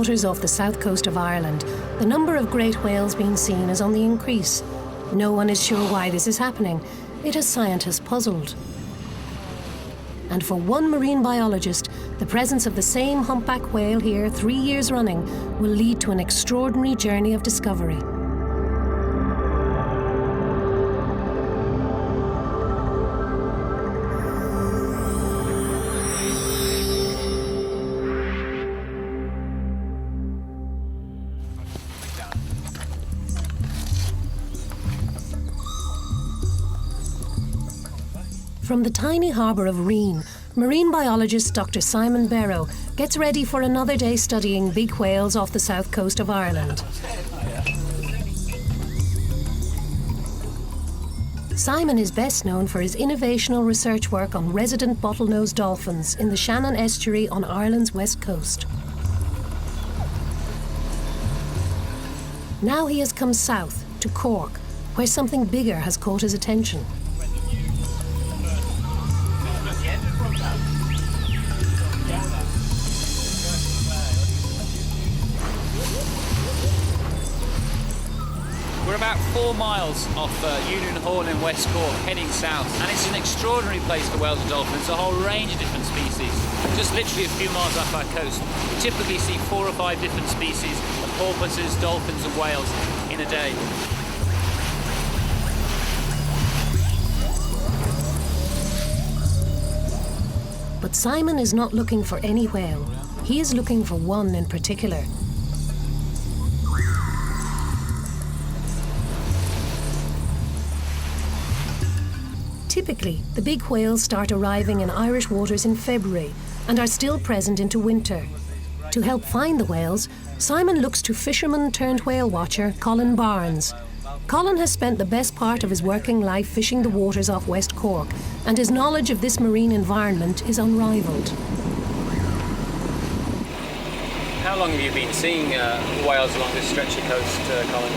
waters off the south coast of Ireland, the number of great whales being seen is on the increase. No one is sure why this is happening. It has scientists puzzled. And for one marine biologist, the presence of the same humpback whale here 3 years running will lead to an extraordinary journey of discovery. From the tiny harbour of Reen, marine biologist Dr. Simon Berrow gets ready for another day studying big whales off the south coast of Ireland. Simon is best known for his innovational research work on resident bottlenose dolphins in the Shannon estuary on Ireland's west coast. Now he has come south to Cork, where something bigger has caught his attention. We're about 4 miles off Union Horn in West Cork, heading south, and it's an extraordinary place for whales and dolphins, a whole range of different species. Just literally a few miles off our coast, we typically see 4 or 5 different species of porpoises, dolphins and whales in a day. But Simon is not looking for any whale. He is looking for one in particular. Typically, the big whales start arriving in Irish waters in February and are still present into winter. To help find the whales, Simon looks to fisherman turned whale watcher Colin Barnes. Colin has spent the best part of his working life fishing the waters off West Cork, and his knowledge of this marine environment is unrivaled. How long have you been seeing whales along this stretch of coast, Colin?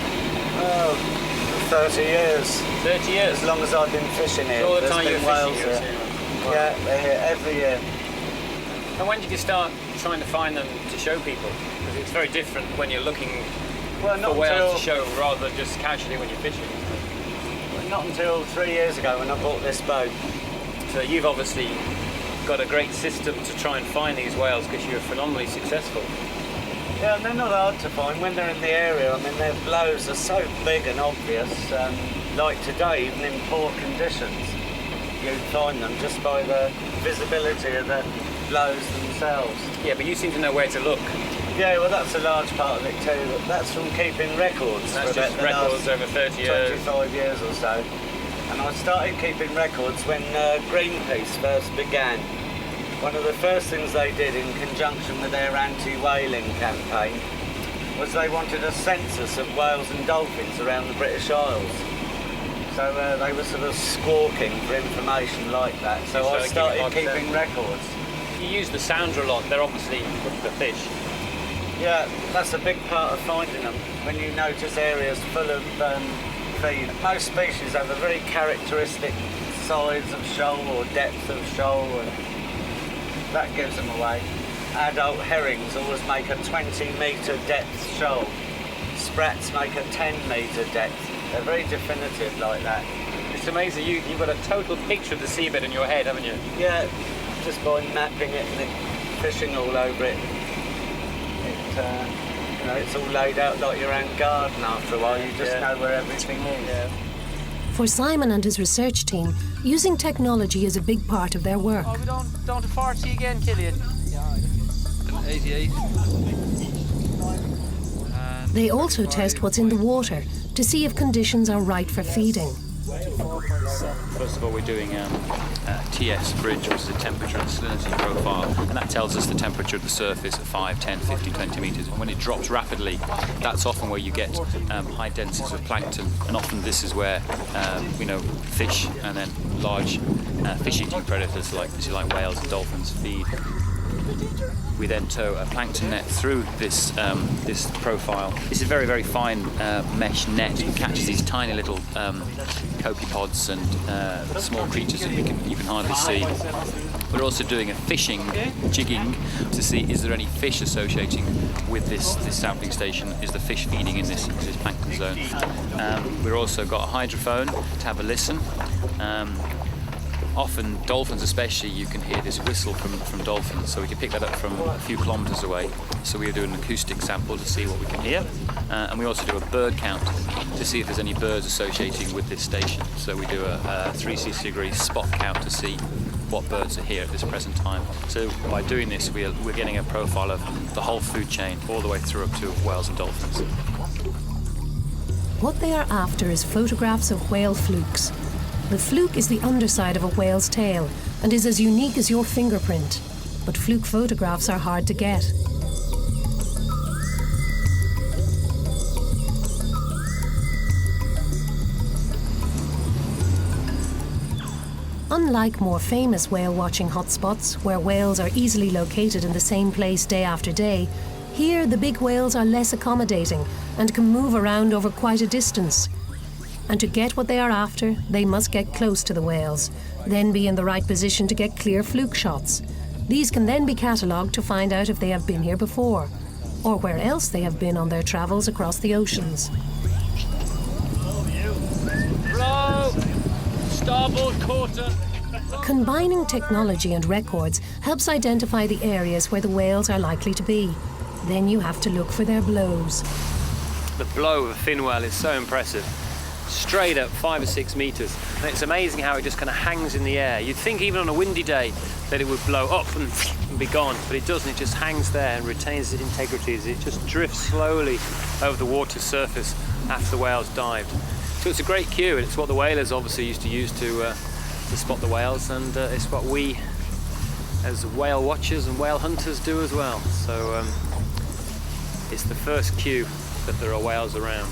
30 years. 30 years? As long as I've been fishing here. So all the There's time been you're whales fishing here. Wow. Yeah, they're here every year. And when did you start trying to find them to show people? Because it's very different when you're looking for whales to show rather than just casually when you're fishing. Well, not until 3 years ago when I bought this boat. So you've obviously got a great system to try and find these whales because you're phenomenally successful. Yeah, and they're not hard to find when they're in the area. I mean, their blows are so big and obvious. Like today, even in poor conditions, you'd find them just by the visibility of the blows themselves. Yeah, but you seem to know where to look. Yeah, well, that's a large part of it too. That's from keeping records. That's just records over 30 years. 25 years or so. And I started keeping records when Greenpeace first began. One of the first things they did in conjunction with their anti-whaling campaign was they wanted a census of whales and dolphins around the British Isles. So they were sort of squawking for information like that. So I started keeping records. You use the sounder a lot. They're obviously the fish. Yeah, that's a big part of finding them. When you notice areas full of feed. Most species have a very characteristic size of shoal or depth of shoal, and that gives them away. Adult herrings always make a 20-metre depth shoal. Sprats make a 10-metre depth. They're very definitive like that. It's amazing. You've got a total picture of the seabed in your head, haven't you? Yeah, just by mapping it and fishing all over it. It's all laid out like your own garden after a while. You just know where everything is. Yeah. For Simon and his research team, using technology is a big part of their work. Oh, we down to 40 again, Killian. Yeah, 88. They also test what's in the water to see if conditions are right for feeding. First of all, we're doing TS bridge, which is a temperature and salinity profile, and that tells us the temperature of the surface at 5, 10, 15, 20 metres. And when it drops rapidly, that's often where you get high densities of plankton, and often this is where fish and then large fish-eating predators like whales and dolphins feed. We then tow a plankton net through this this profile. This is very, very fine mesh net that catches these tiny little copepods and small creatures that you can hardly see. We're also doing a fishing jigging to see is there any fish associating with this sampling station. Is the fish feeding in this plankton zone? We've also got a hydrophone to have a listen. Often dolphins especially, you can hear this whistle from dolphins, so we can pick that up from a few kilometres away. So we do an acoustic sample to see what we can hear, and we also do a bird count to see if there's any birds associating with this station. So we do a 360-degree spot count to see what birds are here at this present time. So by doing this, we're getting a profile of the whole food chain all the way through up to whales and dolphins. What they are after is photographs of whale flukes. The fluke is the underside of a whale's tail and is as unique as your fingerprint. But fluke photographs are hard to get. Unlike more famous whale watching hotspots, where whales are easily located in the same place day after day, here the big whales are less accommodating and can move around over quite a distance. And to get what they are after, they must get close to the whales, then be in the right position to get clear fluke shots. These can then be catalogued to find out if they have been here before, or where else they have been on their travels across the oceans. Blow! Starboard quarter! Combining technology and records helps identify the areas where the whales are likely to be. Then you have to look for their blows. The blow of a fin whale is so impressive. Straight up 5 or 6 meters, and it's amazing how it just kind of hangs in the air. You'd think even on a windy day that it would blow up and be gone, but it doesn't. It just hangs there and retains its integrity as it just drifts slowly over the water's surface after the whale's dived. So it's a great cue, and it's what the whalers obviously used to use to spot the whales, and it's what we as whale watchers and whale hunters do as well. So it's the first cue that there are whales around.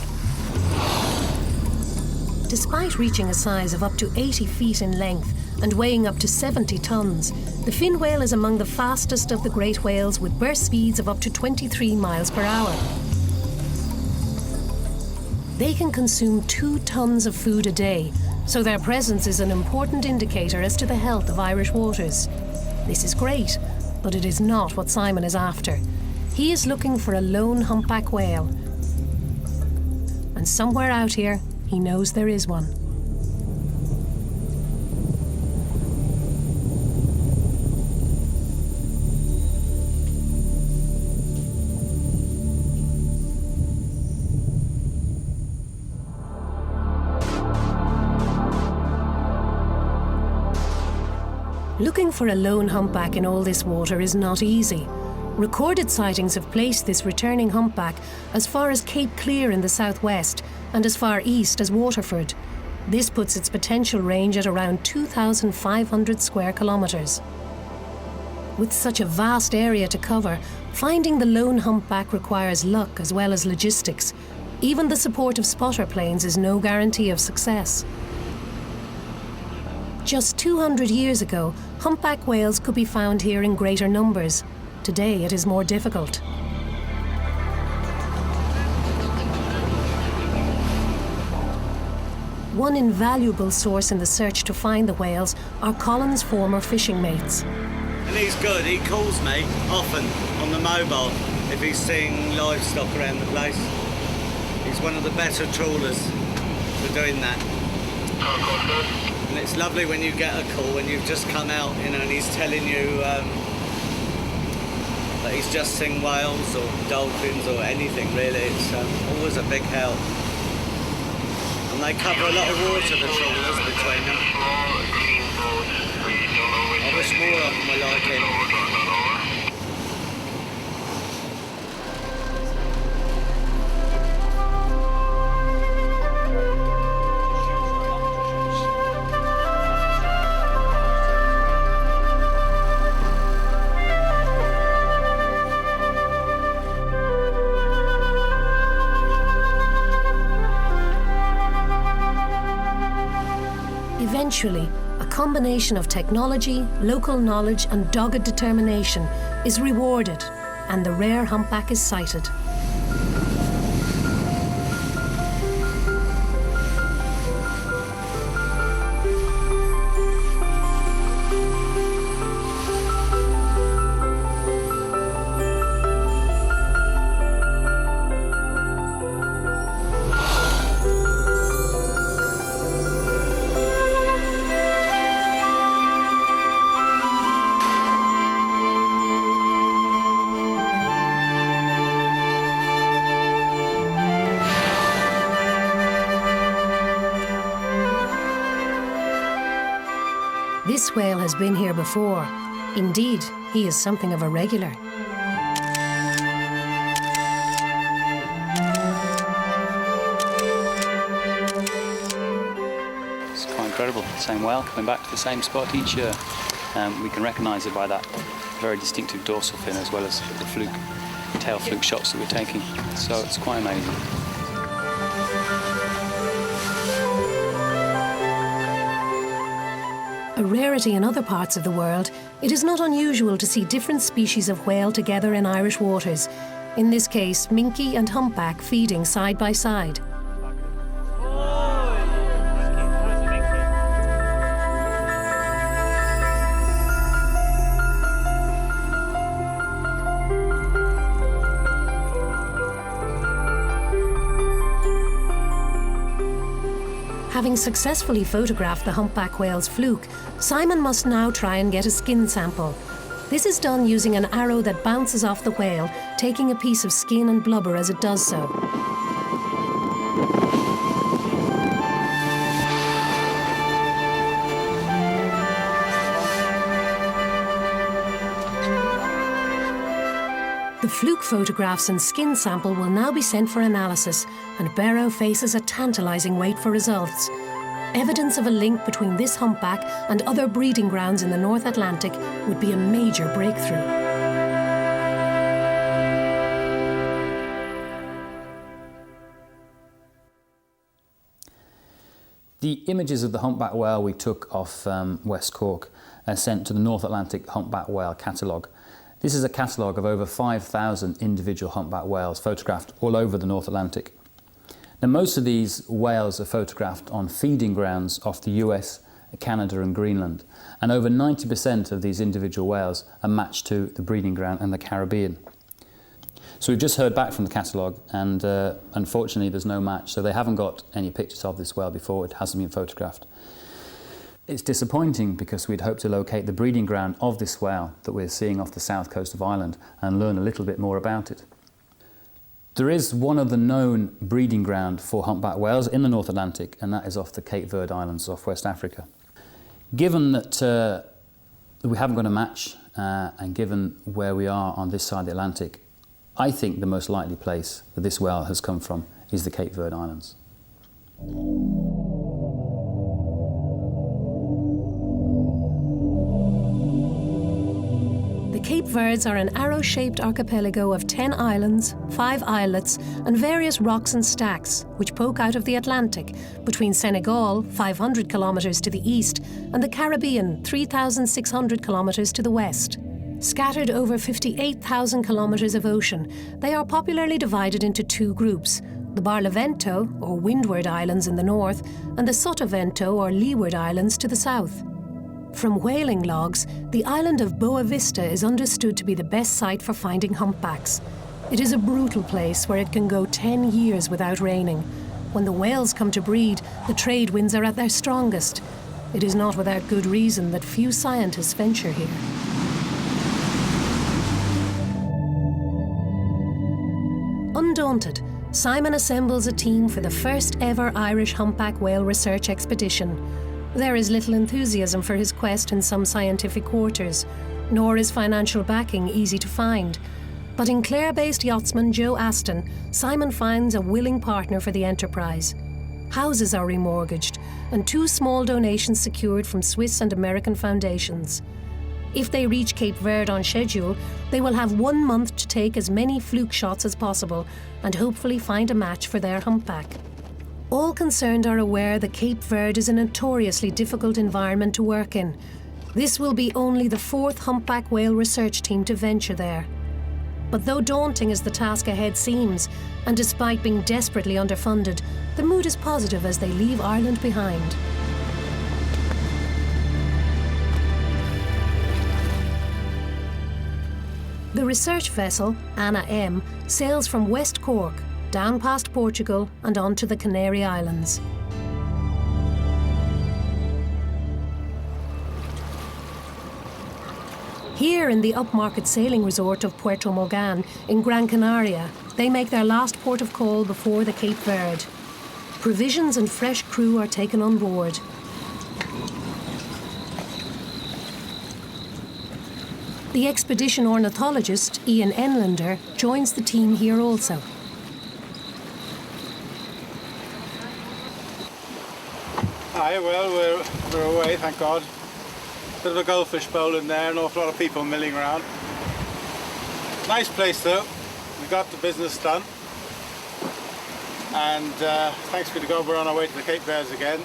Despite reaching a size of up to 80 feet in length and weighing up to 70 tons, the fin whale is among the fastest of the great whales with burst speeds of up to 23 miles per hour. They can consume 2 tons of food a day, so their presence is an important indicator as to the health of Irish waters. This is great, but it is not what Simon is after. He is looking for a lone humpback whale. And somewhere out here, he knows there is one. Looking for a lone humpback in all this water is not easy. Recorded sightings have placed this returning humpback as far as Cape Clear in the southwest and as far east as Waterford. This puts its potential range at around 2,500 square kilometres. With such a vast area to cover, finding the lone humpback requires luck as well as logistics. Even the support of spotter planes is no guarantee of success. Just 200 years ago, humpback whales could be found here in greater numbers. Today it is more difficult. One invaluable source in the search to find the whales are Colin's former fishing mates. And he's good. He calls me often on the mobile if he's seeing livestock around the place. He's one of the better trawlers for doing that. And it's lovely when you get a call when you've just come out, you know, and he's telling you that he's just seen whales or dolphins or anything really. It's always a big help. And they cover a lot of water, the trawlers, between them. I wish more of them were like him. Eventually, a combination of technology, local knowledge and dogged determination is rewarded, and the rare humpback is sighted. This whale has been here before. Indeed, he is something of a regular. It's quite incredible, the same whale coming back to the same spot each year. We can recognise it by that very distinctive dorsal fin as well as the tail fluke shots that we're taking. So it's quite amazing. A rarity in other parts of the world, it is not unusual to see different species of whale together in Irish waters. In this case, minke and humpback feeding side by side. Having successfully photographed the humpback whale's fluke, Simon must now try and get a skin sample. This is done using an arrow that bounces off the whale, taking a piece of skin and blubber as it does so. The fluke photographs and skin sample will now be sent for analysis, and Berrow faces a tantalising wait for results. Evidence of a link between this humpback and other breeding grounds in the North Atlantic would be a major breakthrough. The images of the humpback whale we took off West Cork are sent to the North Atlantic Humpback Whale Catalogue. This is a catalogue of over 5,000 individual humpback whales photographed all over the North Atlantic. Now, most of these whales are photographed on feeding grounds off the US, Canada and Greenland, and over 90% of these individual whales are matched to the breeding ground in the Caribbean. So we've just heard back from the catalogue, and unfortunately there's no match, so they haven't got any pictures of this whale before. It hasn't been photographed. It's disappointing because we'd hoped to locate the breeding ground of this whale that we're seeing off the south coast of Ireland and learn a little bit more about it. There is one other known breeding ground for humpback whales in the North Atlantic, and that is off the Cape Verde Islands off West Africa. Given that we haven't got a match, and given where we are on this side of the Atlantic, I think the most likely place that this whale has come from is the Cape Verde Islands. The Cape Verdes are an arrow-shaped archipelago of 10 islands, 5 islets and various rocks and stacks which poke out of the Atlantic between Senegal, 500 kilometres to the east, and the Caribbean, 3,600 kilometres to the west. Scattered over 58,000 kilometres of ocean, they are popularly divided into 2 groups, the Barlavento, or Windward Islands in the north, and the Sotavento, or Leeward Islands to the south. From whaling logs, the island of Boa Vista is understood to be the best site for finding humpbacks. It is a brutal place where it can go 10 years without raining. When the whales come to breed, the trade winds are at their strongest. It is not without good reason that few scientists venture here. Undaunted, Simon assembles a team for the first ever Irish humpback whale research expedition. There is little enthusiasm for his quest in some scientific quarters, nor is financial backing easy to find. But in Clare-based yachtsman Joe Aston, Simon finds a willing partner for the enterprise. Houses are remortgaged, and 2 small donations secured from Swiss and American foundations. If they reach Cape Verde on schedule, they will have 1 month to take as many fluke shots as possible and hopefully find a match for their humpback. All concerned are aware that Cape Verde is a notoriously difficult environment to work in. This will be only the 4th humpback whale research team to venture there. But though daunting as the task ahead seems, and despite being desperately underfunded, the mood is positive as they leave Ireland behind. The research vessel, Anna M, sails from West Cork, down past Portugal and on to the Canary Islands. Here in the upmarket sailing resort of Puerto Morgan in Gran Canaria, they make their last port of call before the Cape Verde. Provisions and fresh crew are taken on board. The expedition ornithologist, Ian Enlander, joins the team here also. Aye, well, we're away, thank God. Bit of a goldfish bowl in there, an awful lot of people milling around. Nice place though, we got the business done. And thanks be to God, we're on our way to the Cape Verde again.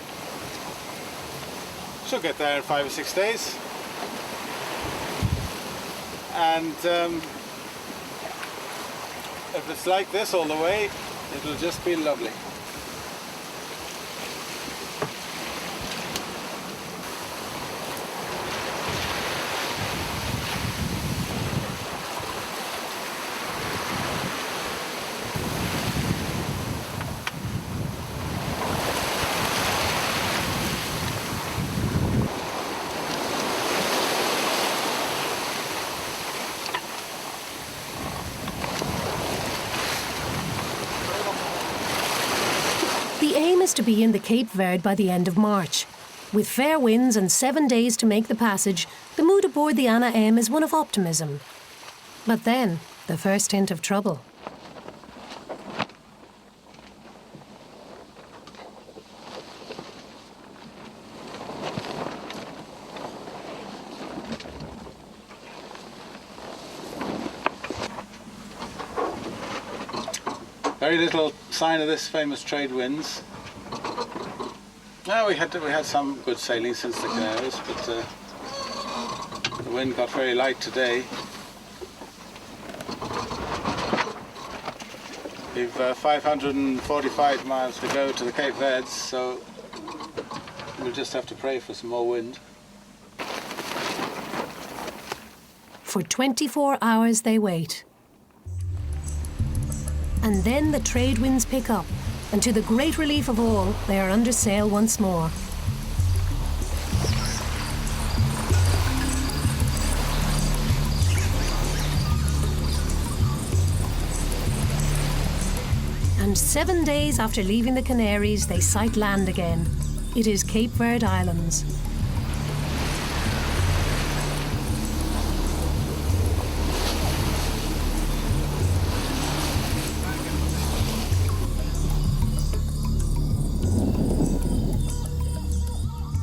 Should get there in 5 or 6 days. And if it's like this all the way, it'll just be lovely. The aim is to be in the Cape Verde by the end of March. With fair winds and 7 days to make the passage, the mood aboard the Anna M is one of optimism. But then, the first hint of trouble. Very little sign of this famous trade winds. No, we had some good sailing since the Canaries, but the wind got very light today. We've 545 miles to go to the Cape Verde, so we'll just have to pray for some more wind. For 24 hours they wait. And then the trade winds pick up, and to the great relief of all, they are under sail once more. And 7 days after leaving the Canaries, they sight land again. It is Cape Verde Islands.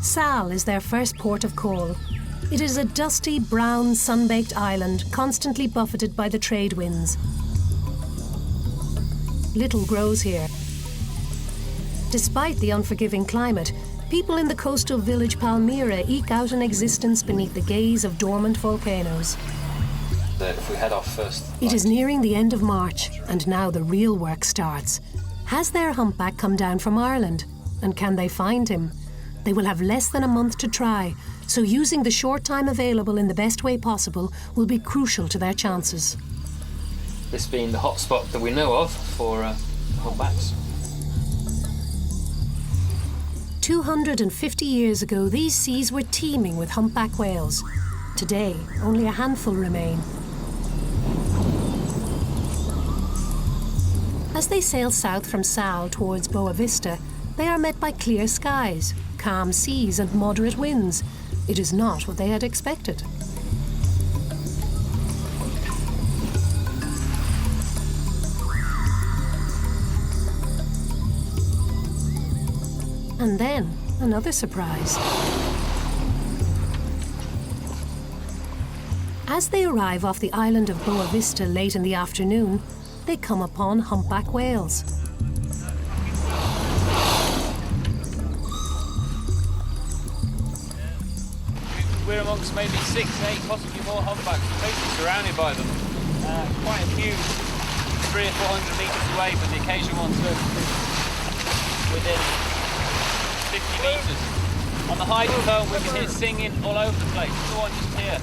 Sal is their first port of call. It is a dusty, brown, sun-baked island constantly buffeted by the trade winds. Little grows here. Despite the unforgiving climate, people in the coastal village Palmyra eke out an existence beneath the gaze of dormant volcanoes. If we head off first... It is nearing the end of March, and now the real work starts. Has their humpback come down from Ireland? And can they find him? They will have less than a month to try, so using the short time available in the best way possible will be crucial to their chances. This being the hot spot that we know of for humpbacks. 250 years ago, these seas were teeming with humpback whales. Today, only a handful remain. As they sail south from Sal towards Boa Vista, they are met by clear skies, calm seas and moderate winds. It is not what they had expected. And then, another surprise. As they arrive off the island of Boa Vista late in the afternoon, they come upon humpback whales. amongst maybe 6, 8, possibly more humpbacks, basically surrounded by them. Quite a few, 300 or 400 metres away, but the occasional ones within 50 metres. On the hydrophone we can hear singing all over the place. There's one just here.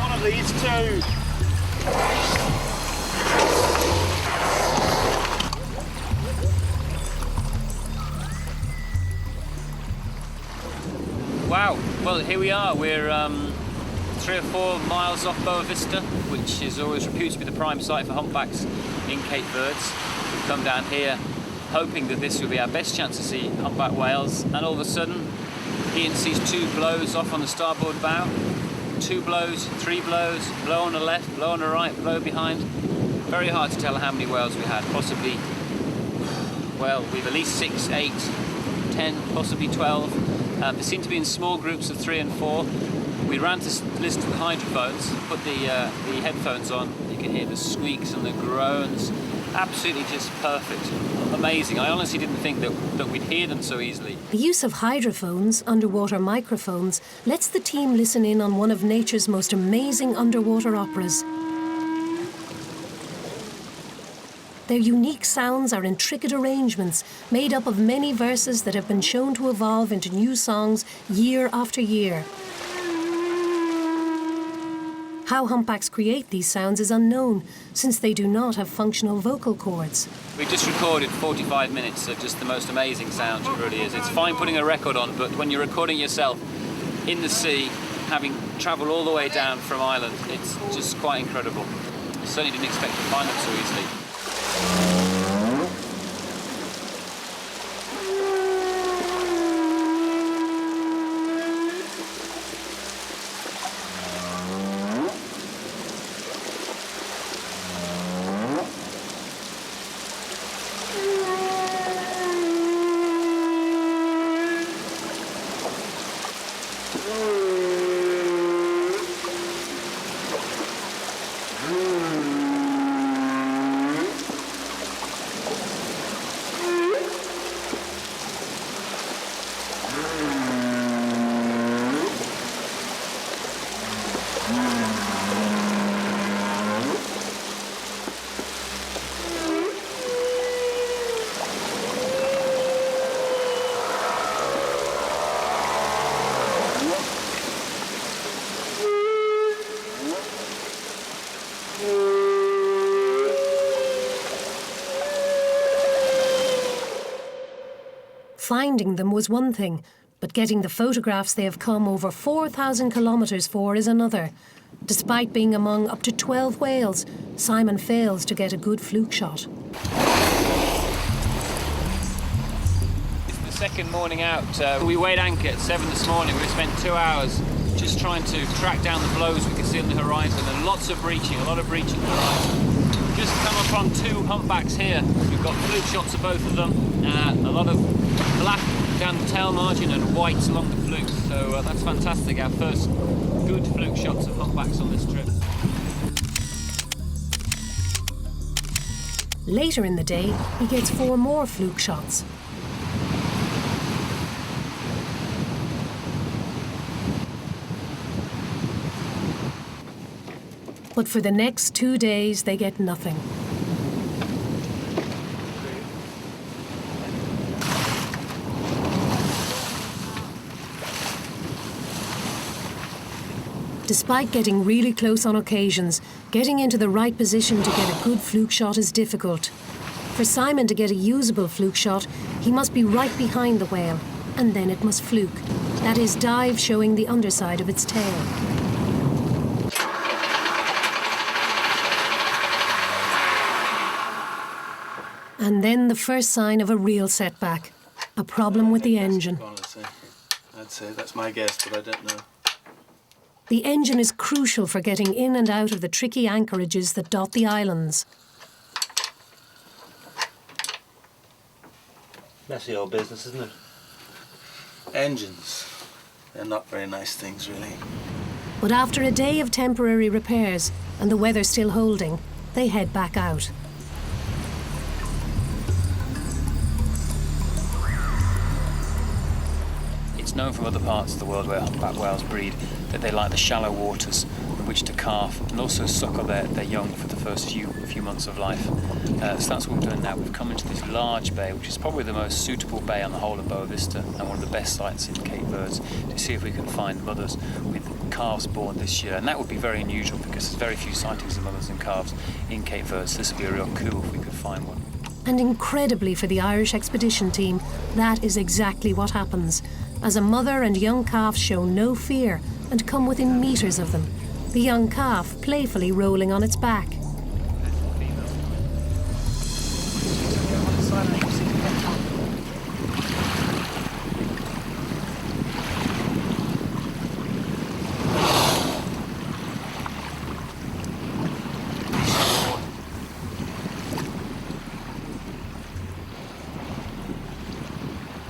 One of these two. Wow, well here we are. We're 3 or 4 miles off Boa Vista, which is always reputed to be the prime site for humpbacks in Cape Verde. We've come down here hoping that this will be our best chance to see humpback whales, and all of a sudden Ian sees 2 blows off on the starboard bow. 2 blows, 3 blows, blow on the left, blow on the right, blow behind. Very hard to tell how many whales we had. Possibly, well, we've at least 6, 8, 10, possibly 12. They seem to be in small groups of 3 and 4. We ran to listen to the hydrophones, put the headphones on. You can hear the squeaks and the groans. Absolutely just perfect. Amazing. I honestly didn't think that we'd hear them so easily. The use of hydrophones, underwater microphones, lets the team listen in on one of nature's most amazing underwater operas. Their unique sounds are intricate arrangements made up of many verses that have been shown to evolve into new songs year after year. How humpbacks create these sounds is unknown, since they do not have functional vocal cords. We just recorded 45 minutes of just the most amazing sounds, it really is. It's fine putting a record on, but when you're recording yourself in the sea, having travelled all the way down from Ireland, it's just quite incredible. I certainly didn't expect to find them so easily. Finding them was one thing, but getting the photographs they have come over 4,000 kilometres for is another. Despite being among up to 12 whales, Simon fails to get a good fluke shot. It's the second morning out. We weighed anchor at 7 this morning. We spent 2 hours just trying to track down the blows we could see on the horizon, and lots of breaching, a lot of breaching on the horizon. Just come upon 2 humpbacks here. We've got fluke shots of both of them, a lot of black down the tail margin and white along the flukes. So that's fantastic, our first good fluke shots of humpbacks on this trip. Later in the day, he gets 4 more fluke shots. But for the next 2 days, they get nothing. Despite getting really close on occasions, getting into the right position to get a good fluke shot is difficult. For Simon to get a usable fluke shot, he must be right behind the whale, and then it must fluke. That is, dive showing the underside of its tail. And then the first sign of a real setback, a problem with the engine. I'd say that's my guess, but I don't know. The engine is crucial for getting in and out of the tricky anchorages that dot the islands. Messy old business, isn't it? Engines. They're not very nice things, really. But after a day of temporary repairs and the weather still holding, they head back out. It's known from other parts of the world where humpback whales breed that they like the shallow waters in which to calve and also suckle their young for the first few months of life. So that's what we're doing now. We've come into this large bay, which is probably the most suitable bay on the whole of Boa Vista and one of the best sites in Cape Verde, to see if we can find mothers with calves born this year. And that would be very unusual because there's very few sightings of mothers and calves in Cape Verde, so this would be a real coup if we could find one. And incredibly for the Irish expedition team, that is exactly what happens, as a mother and young calf show no fear and come within metres of them, the young calf playfully rolling on its back.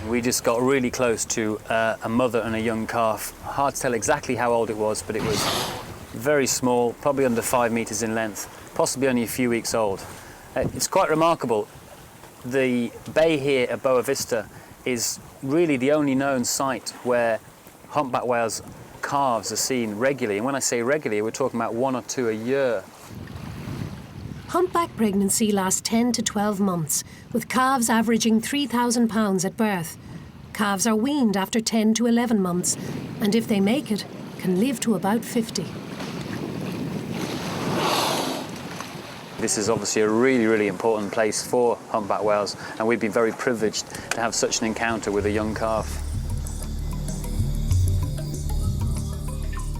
We just got really close to a mother and a young calf. Hard to tell exactly how old it was, but it was very small, probably under 5 meters in length, possibly only a few weeks old. It's quite remarkable. The bay here at Boa Vista is really the only known site where humpback whales calves are seen regularly. And when I say regularly, we're talking about 1 or 2 a year. Humpback pregnancy lasts 10 to 12 months, with calves averaging 3,000 pounds at birth. Calves are weaned after 10 to 11 months, and if they make it, can live to about 50. This is obviously a really, really important place for humpback whales, and we've been very privileged to have such an encounter with a young calf.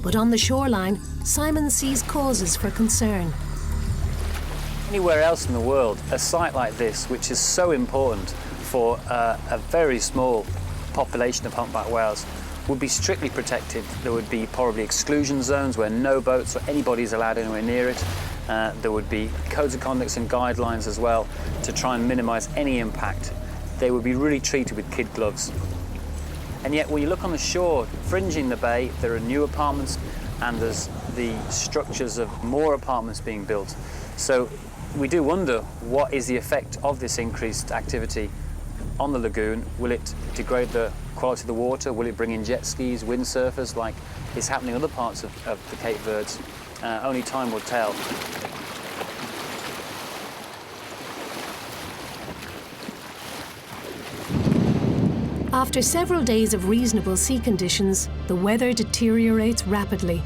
But on the shoreline, Simon sees causes for concern. Anywhere else in the world, a site like this, which is so important for a very small population of humpback whales, would be strictly protected. There would be probably exclusion zones where no boats or anybody is allowed anywhere near it. There would be codes of conduct and guidelines as well to try and minimise any impact. They would be really treated with kid gloves. And yet when you look on the shore, fringing the bay, there are new apartments and there's the structures of more apartments being built. So we do wonder, what is the effect of this increased activity on the lagoon? Will it degrade the quality of the water? Will it bring in jet skis, windsurfers, like is happening in other parts of the Cape Verdes? Only time will tell. After several days of reasonable sea conditions, the weather deteriorates rapidly.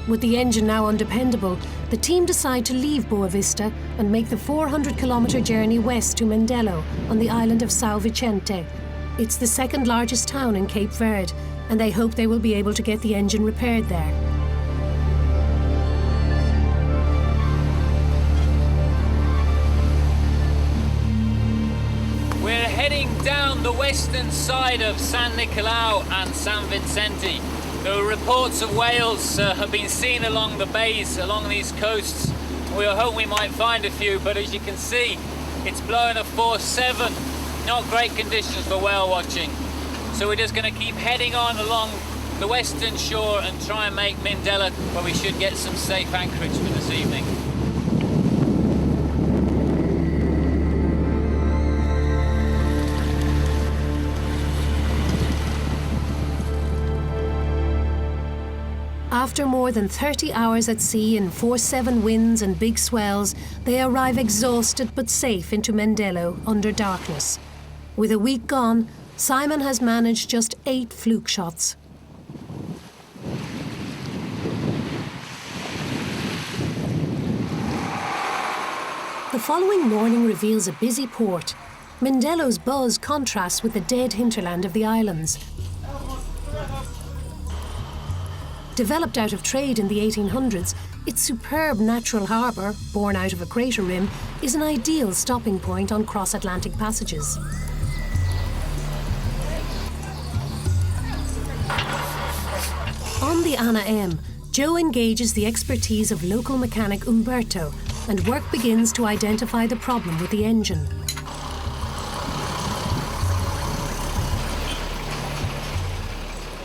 With the engine now undependable, the team decide to leave Boa Vista and make the 400-kilometre journey west to Mindelo on the island of São Vicente. It's the second largest town in Cape Verde, and they hope they will be able to get the engine repaired there. We're heading down the western side of San Nicolau and San Vicente. The reports of whales have been seen along the bays, along these coasts. We hope we might find a few, but as you can see, it's blowing a force 7. Not great conditions for whale watching. So we're just going to keep heading on along the western shore and try and make Mindelo, where we should get some safe anchorage for this evening. After more than 30 hours at sea in force 7 winds and big swells, they arrive exhausted but safe into Mindelo under darkness. With a week gone, Simon has managed just 8 fluke shots. The following morning reveals a busy port. Mindelo's buzz contrasts with the dead hinterland of the islands. Developed out of trade in the 1800s, its superb natural harbour, born out of a crater rim, is an ideal stopping point on cross-Atlantic passages. On the Anna M, Joe engages the expertise of local mechanic Umberto, and work begins to identify the problem with the engine.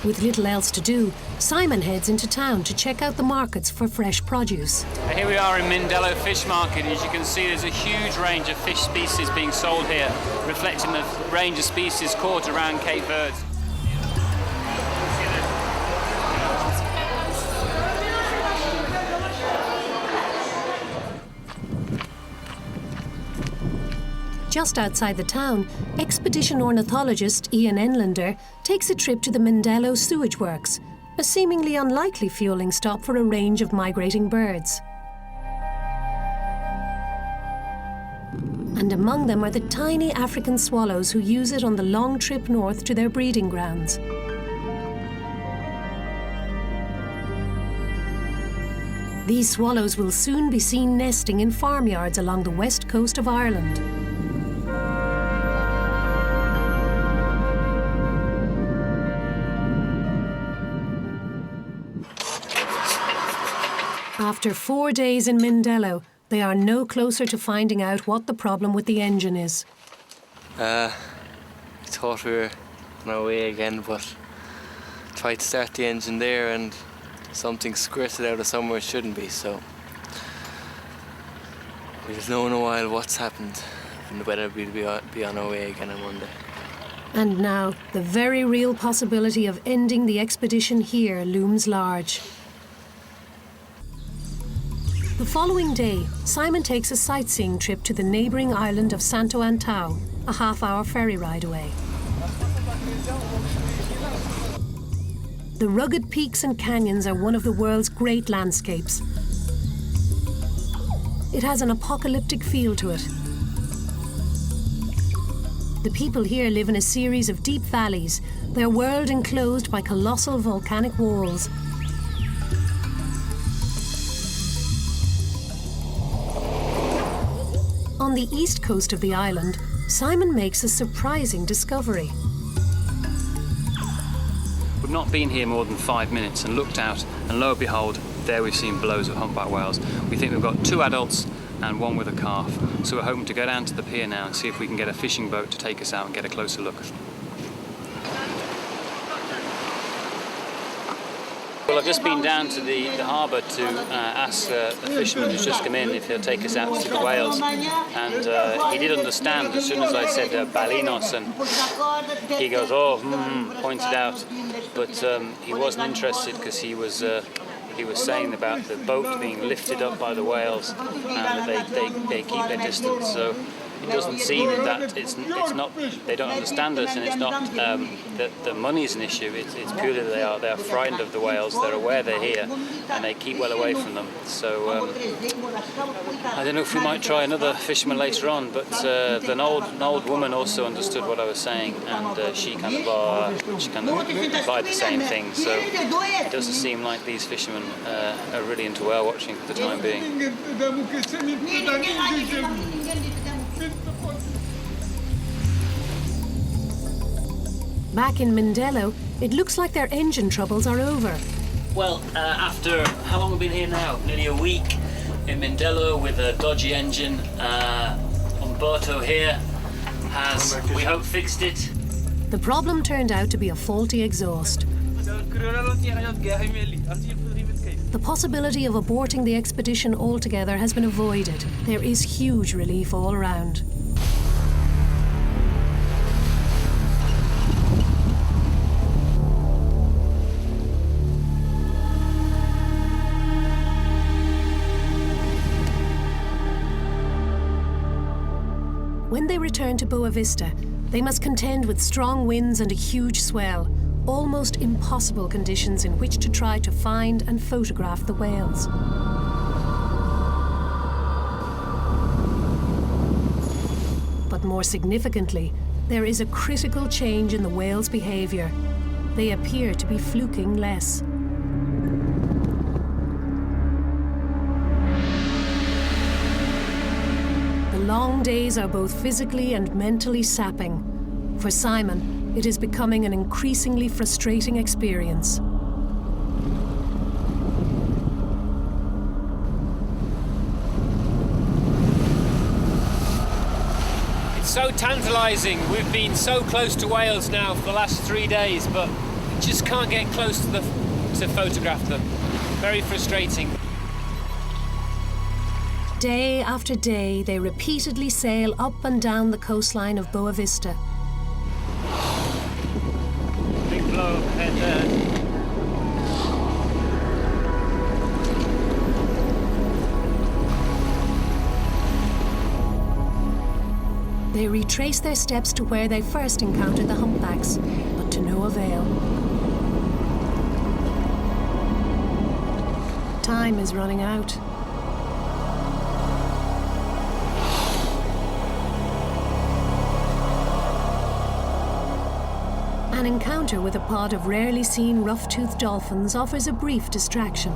With little else to do, Simon heads into town to check out the markets for fresh produce. Here we are in Mindelo Fish Market. As you can see, there's a huge range of fish species being sold here, reflecting the range of species caught around Cape Verde. Just outside the town, expedition ornithologist Ian Enlander takes a trip to the Mindelo sewage works, a seemingly unlikely fueling stop for a range of migrating birds. And among them are the tiny African swallows who use it on the long trip north to their breeding grounds. These swallows will soon be seen nesting in farmyards along the west coast of Ireland. After 4 days in Mindelo, they are no closer to finding out what the problem with the engine is. I thought we were on our way again, but tried to start the engine there and something squirted out of somewhere it shouldn't be, so we'll know in a while what's happened and whether we'll be on our way again on Monday. And now, the very real possibility of ending the expedition here looms large. The following day, Simon takes a sightseeing trip to the neighbouring island of Santo Antão, a half-hour ferry ride away. The rugged peaks and canyons are one of the world's great landscapes. It has an apocalyptic feel to it. The people here live in a series of deep valleys, their world enclosed by colossal volcanic walls. On the east coast of the island, Simon makes a surprising discovery. We've not been here more than 5 minutes and looked out, and lo and behold, there we've seen blows of humpback whales. We think we've got 2 adults and 1 with a calf, so we're hoping to go down to the pier now and see if we can get a fishing boat to take us out and get a closer look. Well, I've just been down to the harbour to ask the fisherman who's just come in if he'll take us out to the whales, and he did understand as soon as I said balinos, and he goes, pointed out, but he wasn't interested because he was saying about the boat being lifted up by the whales and that they keep their distance, so it doesn't seem that it's not, they don't understand us, and it's not that the money is an issue. It's purely that they are frightened of the whales. They're aware they're here and they keep well away from them. So I don't know if we might try another fisherman later on, but an old woman also understood what I was saying, and she kind of implied the same thing. So it doesn't seem like these fishermen are really into whale watching for the time being. Back in Mindelo, it looks like their engine troubles are over. Well, after how long have we been here now? Nearly a week in Mindelo with a dodgy engine. Umberto here has, we hope, fixed it. The problem turned out to be a faulty exhaust. The possibility of aborting the expedition altogether has been avoided. There is huge relief all around. When they return to Boa Vista, they must contend with strong winds and a huge swell, almost impossible conditions in which to try to find and photograph the whales. But more significantly, there is a critical change in the whales' behaviour. They appear to be fluking less. The long days are both physically and mentally sapping. For Simon, it is becoming an increasingly frustrating experience. It's so tantalising. We've been so close to whales now for the last 3 days, but just can't get close to photograph them. Very frustrating. Day after day, they repeatedly sail up and down the coastline of Boa Vista. Big blow up ahead there. They retrace their steps to where they first encountered the humpbacks, but to no avail. Time is running out. An encounter with a pod of rarely seen rough-toothed dolphins offers a brief distraction.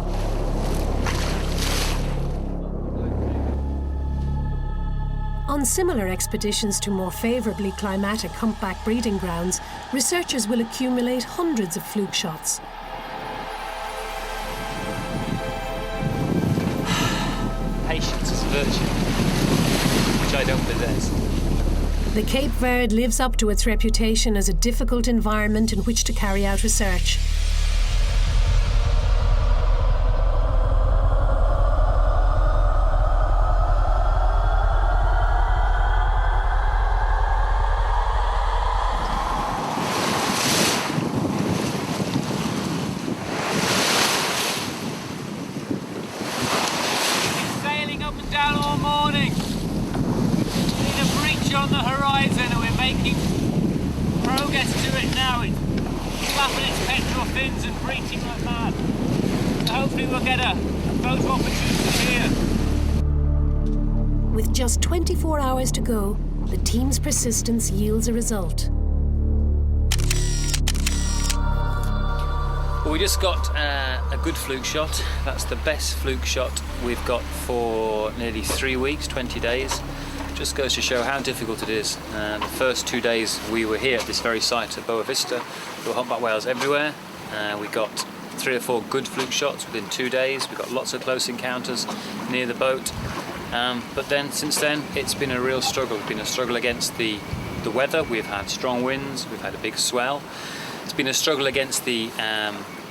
On similar expeditions to more favourably climatic humpback breeding grounds, researchers will accumulate hundreds of fluke shots. Patience is a virtue, which I don't possess. The Cape Verde lives up to its reputation as a difficult environment in which to carry out research. Sailing up and down all morning. See the breach on the horizon, and we're making progress to it now. It's flapping its pectoral fins and breaching like mad. So hopefully we'll get a photo opportunity here. With just 24 hours to go, the team's persistence yields a result. Well, we just got a good fluke shot. That's the best fluke shot we've got for nearly 3 weeks, 20 days. Just goes to show how difficult it is. The first 2 days we were here at this very site at Boa Vista, there were humpback whales everywhere. We got 3 or 4 good fluke shots within 2 days. We got lots of close encounters near the boat. But then, since then, it's been a real struggle. It's been a struggle against the weather. We've had strong winds, we've had a big swell. It's been a struggle against the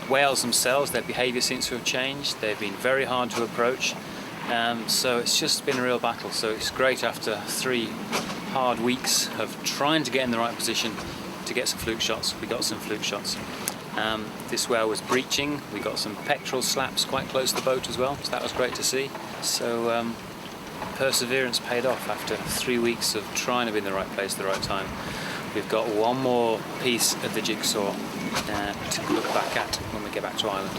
whales themselves. Their behaviour seems to have changed. They've been very hard to approach. So it's just been a real battle. So it's great after 3 hard weeks of trying to get in the right position to get some fluke shots. We got some fluke shots. This whale was breaching. We got some pectoral slaps quite close to the boat as well. So that was great to see. So perseverance paid off after 3 weeks of trying to be in the right place at the right time. We've got one more piece of the jigsaw to look back at when we get back to Ireland.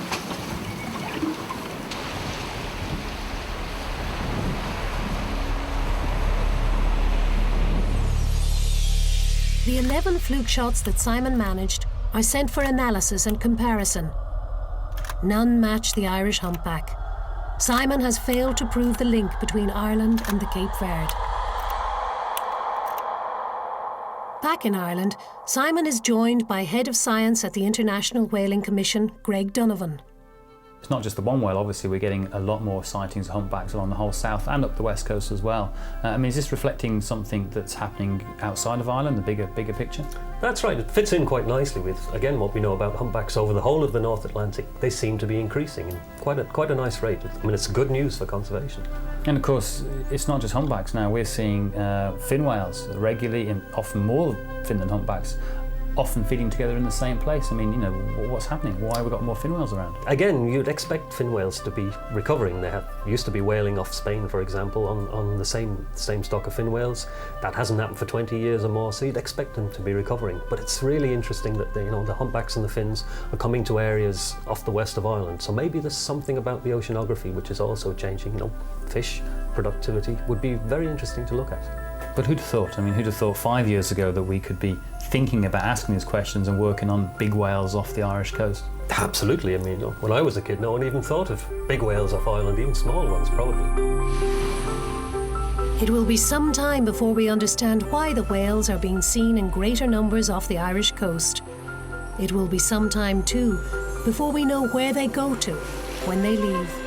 The 11 fluke shots that Simon managed are sent for analysis and comparison. None match the Irish humpback. Simon has failed to prove the link between Ireland and the Cape Verde. Back in Ireland, Simon is joined by Head of Science at the International Whaling Commission, Greg Donovan. It's not just the one whale, obviously we're getting a lot more sightings of humpbacks along the whole south and up the west coast as well. Is this reflecting something that's happening outside of Ireland, the bigger picture? That's right, it fits in quite nicely with, again, what we know about humpbacks over the whole of the North Atlantic. They seem to be increasing in quite a nice rate. It's good news for conservation. And of course, it's not just humpbacks now. We're seeing fin whales regularly, and often more fin than humpbacks, often feeding together in the same place. What's happening? Why have we got more fin whales around? Again, you'd expect fin whales to be recovering. They used to be whaling off Spain, for example, on the same stock of fin whales. That hasn't happened for 20 years or more, so you'd expect them to be recovering. But it's really interesting that the humpbacks and the fins are coming to areas off the west of Ireland. So maybe there's something about the oceanography which is also changing. Fish productivity would be very interesting to look at. But who'd have thought? Who'd have thought 5 years ago that we could be thinking about asking these questions and working on big whales off the Irish coast? Absolutely. When I was a kid, no one even thought of big whales off Ireland, even small ones, probably. It will be some time before we understand why the whales are being seen in greater numbers off the Irish coast. It will be some time, too, before we know where they go to when they leave.